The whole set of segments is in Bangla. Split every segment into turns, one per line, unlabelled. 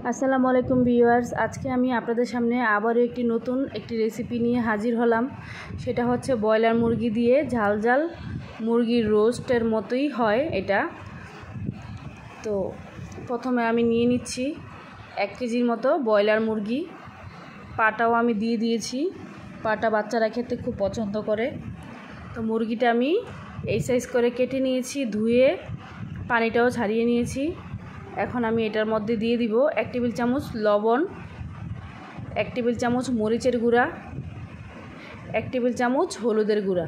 আসসালামু আলাইকুম ভিউয়ার্স, আজকে আমি আপনাদের সামনে আবারও নতুন একটি রেসিপি নিয়ে হাজির হলাম। সেটা হচ্ছে ব্রয়লার মুরগি দিয়ে ঝাল ঝাল মুরগির রোস্টের মতোই হয় এটা। তো প্রথমে আমি নিয়ে নিচ্ছি 1 কেজির মতো ব্রয়লার মুরগি। পাটাও আমি দিয়ে দিয়েছি, পাটা বাচ্চারা খেতে খুব পছন্দ করে। তো মুরগিটা আমি এই সাইজ করে কেটে নিয়েছি, ধুয়ে পানিটাও ছাড়িয়ে নিয়েছি। এখন আমি এটার মধ্যে দিয়ে দিব 1 টেবিল চামচ লবণ, 1 টেবিল চামচ মরিচের গুঁড়া, 1 টেবিল চামচ হলুদের গুঁড়া।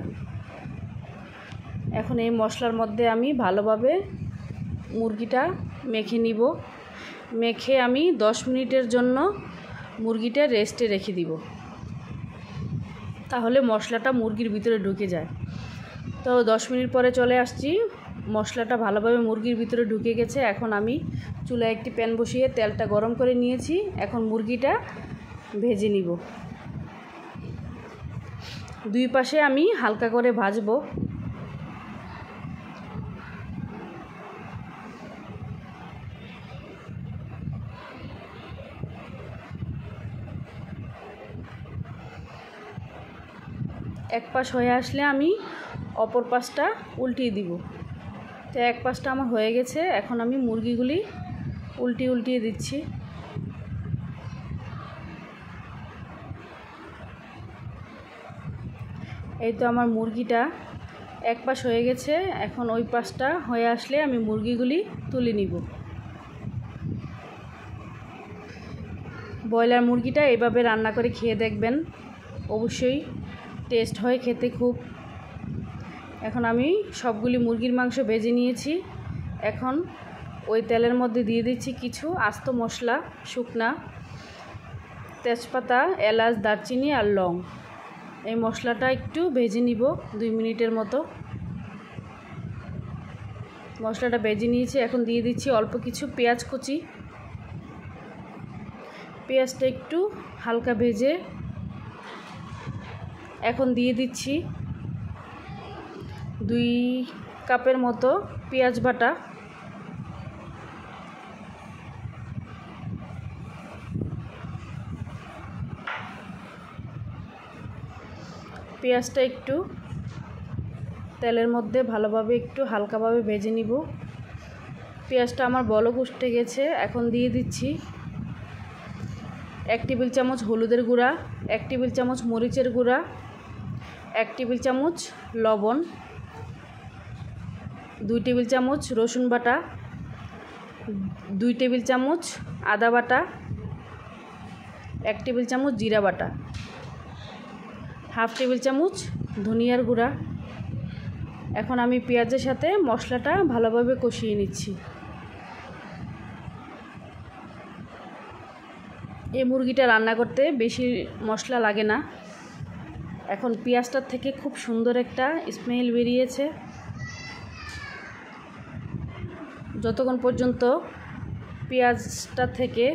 এখন এই মশলার মধ্যে আমি ভালোভাবে মুরগিটা মেখে নিব। মেখে আমি 10 মিনিটের জন্য মুরগিটা রেস্টে রেখে দিব, তাহলে মশলাটা মুরগির ভিতরে ঢুকে যায়। তো 10 মিনিট পরে চলে আসছি, মশলাটা ভালোভাবে মুরগির ভিতরে ঢুকে গেছে। এখন আমি চুলায় একটি প্যান বসিয়ে তেলটা গরম করে নিয়েছি। এখন মুরগিটা ভেজে নিব। 2 পাশে আমি হালকা করে ভাজবো। এক পাশ হয়ে আসলে আমি অপর পাশটা উল্টিয়ে দিব। তো এক পাশটা আমার হয়ে গেছে, এখন আমি মুরগিগুলি উল্টিয়ে দিচ্ছি। এই তো আমার মুরগিটা এক পাশ হয়ে গেছে। এখন ওই পাশটা হয়ে আসলে আমি মুরগিগুলি তুলে নিব। ব্রয়লার মুরগিটা এভাবে রান্না করে খেয়ে দেখবেন, অবশ্যই টেস্ট হয় খেতে খুব। এখন আমি সবগুলি মুরগির মাংস ভেজে নিয়েছি। এখন ওই তেলের মধ্যে দিয়ে দিচ্ছি কিছু আস্ত মশলা, শুকনা তেজপাতা, এলাচ, দারচিনি আর লং। এই মশলাটা একটু ভেজে নিব 2 মিনিটের মতো। মশলাটা ভেজে নিয়েছি। এখন দিয়ে দিচ্ছি অল্প কিছু পেঁয়াজ কুচি। পেঁয়াজটা একটু হালকা ভেজে এখন দিয়ে দিচ্ছি 2 কাপের মতো পেঁয়াজ বাটা। পেঁয়াজটা একটু তেলের মধ্যে ভালোভাবে একটু হালকাভাবে ভেজে নিব। পেঁয়াজটা আমার বলক উঠে গেছে। এখন দিয়ে দিচ্ছি 1 টেবিল চামচ হলুদের গুঁড়া, 1 টেবিল চামচ মরিচের গুঁড়া, 1 টেবিল চামচ লবণ, 2 টেবিল চামচ রসুন বাটা, 2 টেবিল চামচ আদা বাটা, 1 টেবিল চামচ জিরা বাটা, হাফ টেবিল চামচ ধনিয়ার গুঁড়া। এখন আমি পেঁয়াজের সাথে মশলাটা ভালোভাবে কষিয়ে নিচ্ছি। এই মুরগিটা রান্না করতে বেশি মশলা লাগে না। এখন পেঁয়াজটার থেকে খুব সুন্দর একটা স্মেল বেরিয়েছে। যতক্ষণ পর্যন্ত পেঁয়াজটা থেকে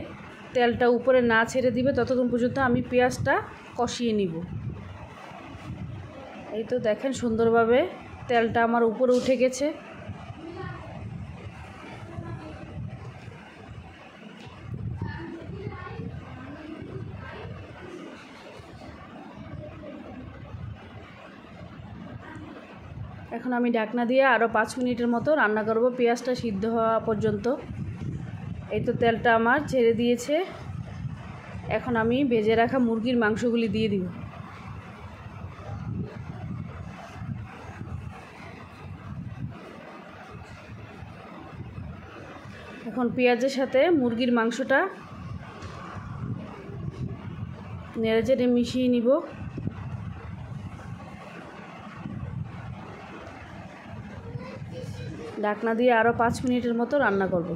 তেলটা উপরে না ছেড়ে দিবে ততক্ষণ পর্যন্ত আমি পেঁয়াজটা কষিয়ে নিব। এই তো দেখেন সুন্দরভাবে তেলটা আমার উপরে উঠে গেছে। এখন আমি ঢাকনা দিয়ে আরও 5 মিনিটের মতো রান্না করব, পেঁয়াজটা সিদ্ধ হওয়া পর্যন্ত। এই তো তেলটা আমার ছেড়ে দিয়েছে। এখন আমি ভেজে রাখা মুরগির মাংসগুলি দিয়ে দিব। এখন পেঁয়াজের সাথে মুরগির মাংসটা নেড়েচেড়ে মিশিয়ে নিব। ঢাকনা দিয়ে আরও 5 মিনিটের মতো রান্না করব।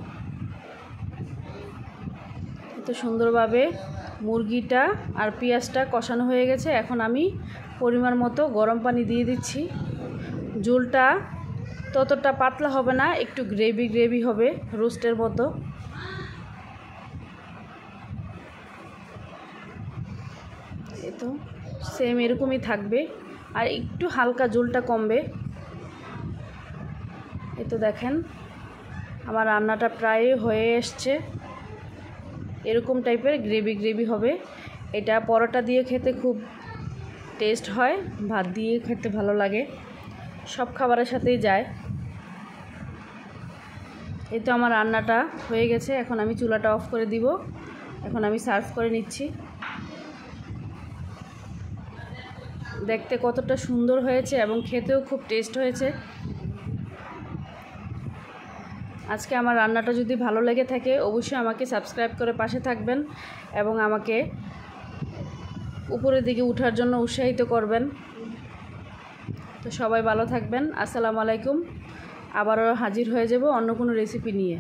এত সুন্দরভাবে মুরগিটা আর পেঁয়াজটা কষানো হয়ে গেছে। এখন আমি পরিমাণ মতো গরম পানি দিয়ে দিচ্ছি। ঝোলটা ততটা পাতলা হবে না, একটু গ্রেভি হবে রোস্টের মতো। এই তো সেম এরকমই থাকবে, আর একটু হালকা ঝোলটা কমবে। এই তো দেখেন আমার রান্নাটা প্রায় হয়ে এসছে। এরকম টাইপের গ্রেভি গ্রেভি হবে। এটা পরোটা দিয়ে খেতে খুব টেস্ট হয়, ভাত দিয়ে খেতে ভালো লাগে, সব খাবারের সাথেই যায়। এই তো আমার রান্নাটা হয়ে গেছে, এখন আমি চুলাটা অফ করে দিব। এখন আমি সার্ভ করে নিচ্ছি। দেখতে কতটা সুন্দর হয়েছে এবং খেতেও খুব টেস্ট হয়েছে। আজকে আমার রান্নাটা যদি ভালো লেগে থাকে অবশ্যই আমাকে সাবস্ক্রাইব করে পাশে থাকবেন এবং আমাকে উপরের দিকে ওঠার জন্য উৎসাহিত করবেন। তো সবাই ভালো থাকবেন। আসসালামু আলাইকুম। আবারও হাজির হয়ে যাব অন্য কোনো রেসিপি নিয়ে।